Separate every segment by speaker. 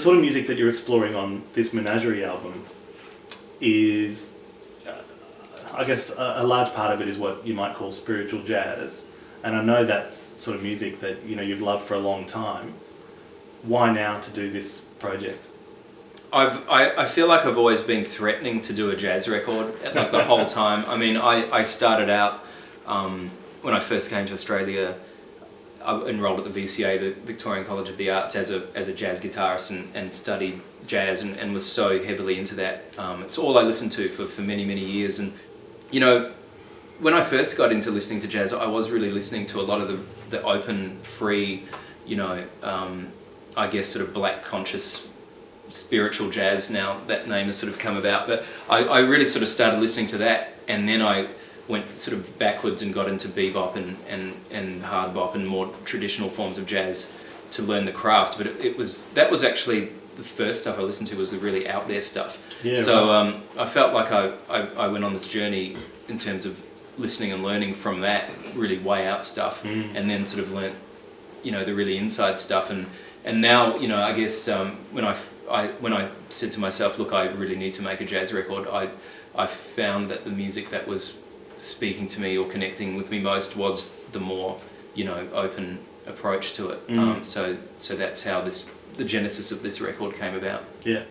Speaker 1: sort of music that you're exploring on this Menagerie album is, I guess, a large part of it is what you might call spiritual jazz. And I know that's sort of music that, you know, you've loved for a long time. Why now to do this project?
Speaker 2: I feel like I've always been threatening to do a jazz record, like the whole time. I mean, I started out, when I first came to Australia, I enrolled at the VCA, the Victorian College of the Arts, as a jazz guitarist and studied jazz and was so heavily into that. It's all I listened to for many, many years. And, you know, when I first got into listening to jazz, I was really listening to a lot of the open, free, you know, I guess sort of black conscious spiritual jazz. Now that name has sort of come about, but I really sort of started listening to that, and then I went sort of backwards and got into bebop and hard bop and more traditional forms of jazz to learn the craft. But that was actually the first stuff I listened to, was the really out there stuff. Yeah, so right. I felt like I went on this journey in terms of listening and learning from that really way out stuff, and then sort of learnt, you know, the really inside stuff. And now, you know, I guess when I said to myself, look, I really need to make a jazz record, I found that the music that was speaking to me or connecting with me most was the more, you know, open approach to it. So that's how the genesis of this record came about. Yeah.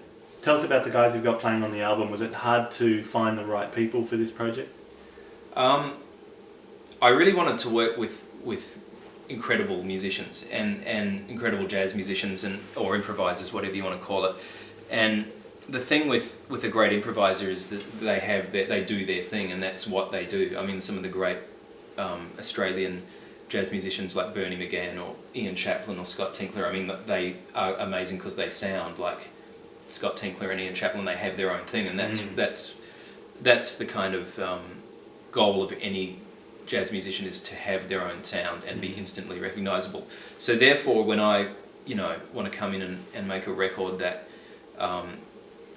Speaker 1: Tell us about the guys you've got playing on the album. Was it hard to find the right people for this project?
Speaker 2: I really wanted to work with incredible musicians and incredible jazz musicians or improvisers, whatever you want to call it. And the thing with a great improviser is that they do their thing, and that's what they do. I mean, some of the great Australian jazz musicians like Bernie McGann or Ian Chaplin or Scott Tinkler, I mean, they are amazing because they sound like Scott Tinkler and Ian Chaplin. They have their own thing, and that's the kind of goal of any jazz musician, is to have their own sound and be instantly recognisable. So therefore, when I, you know, want to come in and make a record that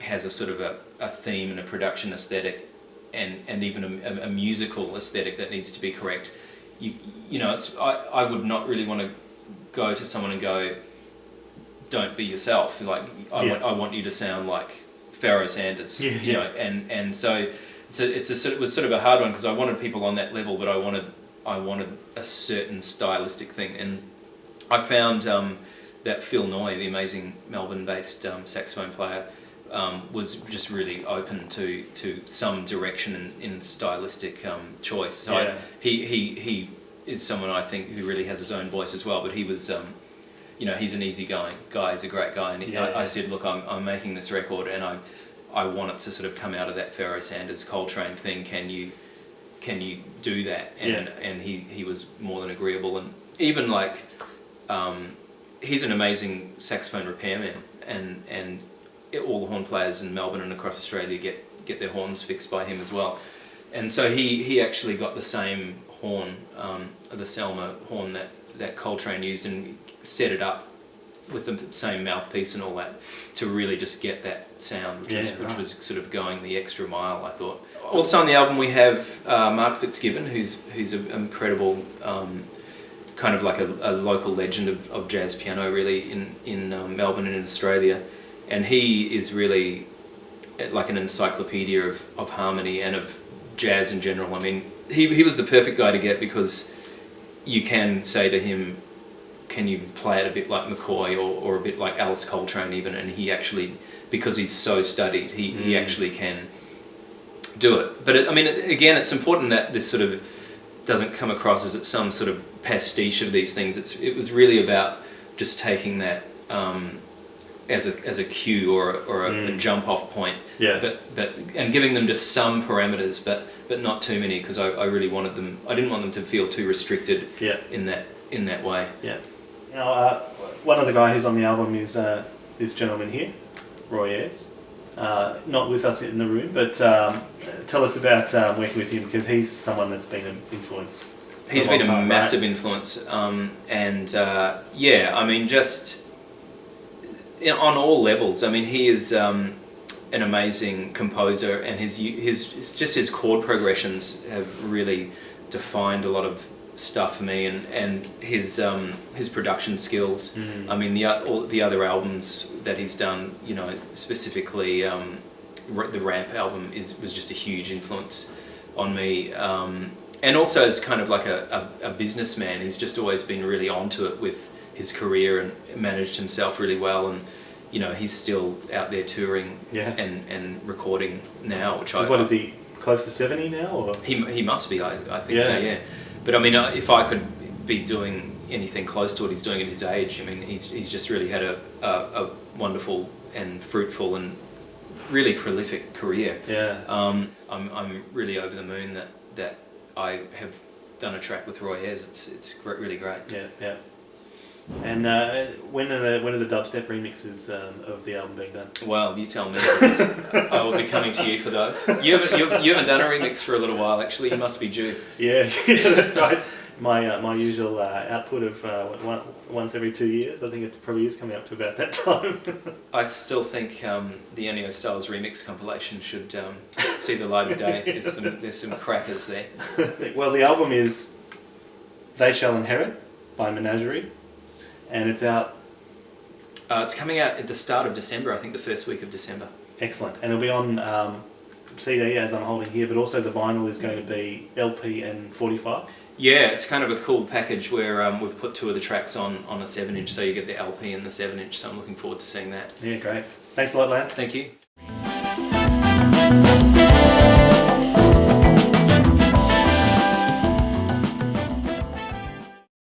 Speaker 2: has a sort of a theme and a production aesthetic and even a musical aesthetic that needs to be correct, you know, I would not really want to go to someone and go, don't be yourself. Like, I want you to sound like Pharoah Sanders, you know, and so it was sort of a hard one, because I wanted people on that level, but I wanted a certain stylistic thing. And I found that Phil Noy, the amazing Melbourne-based saxophone player, was just really open to some direction in stylistic choice. So he is someone I think who really has his own voice as well. But he was, you know, he's an easygoing guy. He's a great guy. And I said, look, I'm making this record, and I want it to sort of come out of that Pharoah Sanders Coltrane thing. Can you do that? And he was more than agreeable. And even like, he's an amazing saxophone repairman, and all the horn players in Melbourne and across Australia get their horns fixed by him as well. And so he actually got the same horn, the Selma horn that Coltrane used, and set it up with the same mouthpiece and all that to really just get that sound, which was sort of going the extra mile, I thought. Also on the album we have Mark Fitzgibbon, who's an incredible kind of like a local legend of jazz piano, really, in Melbourne and in Australia. And he is really like an encyclopedia of harmony and of jazz in general. I mean, he was the perfect guy to get, because you can say to him, can you play it a bit like McCoy or a bit like Alice Coltrane even, and he actually, because he's so studied, he actually can do it. But I mean, again, it's important that this sort of doesn't come across as it's some sort of pastiche of these things. It was really about just taking that as a cue or a jump off point, but and giving them just some parameters, but not too many, because I really wanted them. I didn't want them to feel too restricted in that way. Yeah.
Speaker 1: Now, one of the guys who's on the album is this gentleman here, Roy Ayers. Not with us in the room, but tell us about working with him, because he's someone that's been an influence.
Speaker 2: He's been a massive influence, I mean, just on all levels. I mean, he is an amazing composer, and his chord progressions have really defined a lot of stuff for me, and his production skills. I mean, all the other albums that he's done, you know, specifically the Ramp album was just a huge influence on me. And also as kind of like a businessman, he's just always been really onto it with his career and managed himself really well. And you know, he's still out there touring and recording now. Which
Speaker 1: what is he? Close to 70 now, or
Speaker 2: he must be. I think so. Yeah. But I mean, if I could be doing anything close to what he's doing at his age, I mean, he's just really had a wonderful and fruitful and really prolific career.
Speaker 1: Yeah.
Speaker 2: I'm really over the moon that I have done a track with Roy Ayers. It's really great.
Speaker 1: Yeah, yeah. And when are the dubstep remixes of the album being done?
Speaker 2: Well, you tell me. I will be coming to you for those. You haven't done a remix for a little while, actually. You must be due.
Speaker 1: Yeah, that's right. My usual output of once every 2 years. I think it probably is coming up to about that time.
Speaker 2: I still think the Ennio Styles remix compilation should see the light of day. There's some crackers there.
Speaker 1: Well, the album is They Shall Inherit by Menagerie. And it's out.
Speaker 2: It's coming out at the start of December, I think the first week of December.
Speaker 1: Excellent. And it'll be on CD, as I'm holding here, but also the vinyl is going to be LP and 45.
Speaker 2: Yeah, it's kind of a cool package where we've put 2 of the tracks on a 7-inch, so you get the LP and the 7-inch, so I'm looking forward to seeing that.
Speaker 1: Yeah, great. Thanks a lot, Lance.
Speaker 2: Thank you.